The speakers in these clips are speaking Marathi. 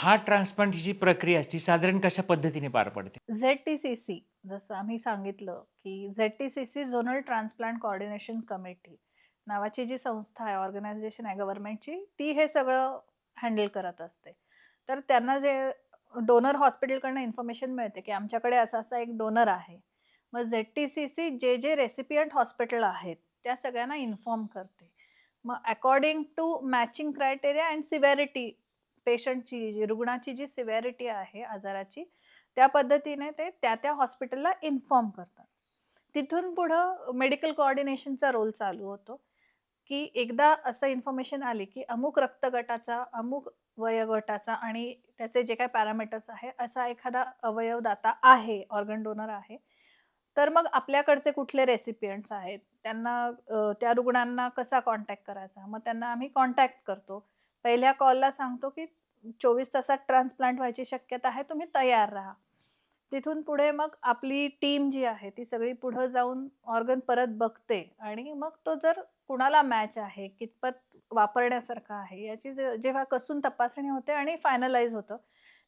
हार्ट ट्रान्सप्लांटची प्रक्रिया असते, साधारण कशा पद्धतीने पार पडते? झेड-टी-सी-सी जसं आम्ही सांगितलं, की Z-T-C-C zonal transplant coordination committee नावाची जी संस्था आहे, ऑर्गनायझेशन आहे गव्हर्नमेंटची, ती हे सगळं हँडल करत असते. तर त्यांना जे डोनर हॉस्पिटलकडनं इन्फॉर्मेशन मिळते, की आमच्याकडे असा-असा एक डोनर आहे. मग झेड-टी-सी-सी जे रेसिपियंट हॉस्पिटल आहेत, त्या सगळ्यांना इन्फॉर्म करते. मग according to matching criteria and severity पेशंटची रुग्णाची जी सिव्हिरिटी आहे आजाराची, त्या पद्धतीने ते त्या हॉस्पिटलला इन्फॉर्म करतात. तिथून पुढं मेडिकल कोऑर्डिनेशनचा रोल चालू होतो, की एकदा असं इन्फॉर्मेशन आली, की अमुक रक्तगटाचा, अमुक वयोगटाचा आणि त्याचे जे काही पॅरामीटर्स आहे, असा एखादा अवयवदाता आहे, ऑर्गन डोनर आहे. तर मग आपल्याकडचे कुठले रेसिपियंट्स आहेत, त्यांना त्या रुग्णांना कसा कॉन्टॅक्ट करायचा? मग त्यांना आम्ही कॉन्टॅक्ट करतो. पहिल्या कॉलला सांगतो, की 24 तासात ट्रान्सप्लांट व्हायची शक्यता आहे, तुम्ही तयार राहा. तिथून पुढे मग आपली टीम जी आहे, ती सगळी पुढं जाऊन ऑर्गन परत बघते आणि मग तो जर कुणाला मॅच आहे, कितपत वापरण्यासारखा आहे, याची जेव्हा कसून तपासणी होते आणि फायनलाईज होतं,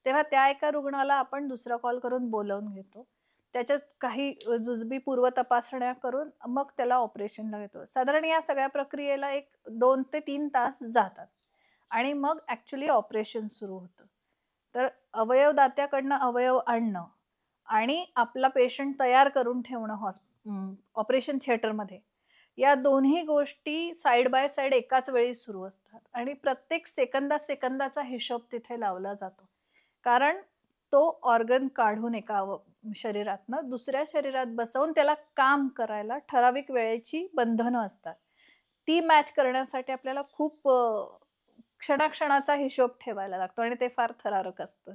तेव्हा त्या एका रुग्णाला आपण दुसरा कॉल करून बोलावून घेतो. त्याच्यात काही जुजबी पूर्व तपासण्या करून मग त्याला ऑपरेशनला घेतो. साधारण या सगळ्या प्रक्रियेला एक 2 ते 3 तास जातात आणि मग ॲक्चुअली ऑपरेशन सुरू होतं. तर अवयवदात्याकडनं अवयव आणणं आणि आपला पेशंट तयार करून ठेवणं ऑपरेशन थिएटरमध्ये, या दोन्ही गोष्टी साइड बाय साइड एकाच वेळी सुरू असतात आणि प्रत्येक सेकंदाचा हिशोब तिथे लावला जातो. कारण तो ऑर्गन काढून एका शरीरातनं दुसऱ्या शरीरात बसवून त्याला काम करायला ठराविक वेळेची बंधनं असतात. ती मॅच करण्यासाठी आपल्याला खूप क्षणाक्षणाचा हिशोब ठेवायला लागतो आणि ते फार थरारक असतं.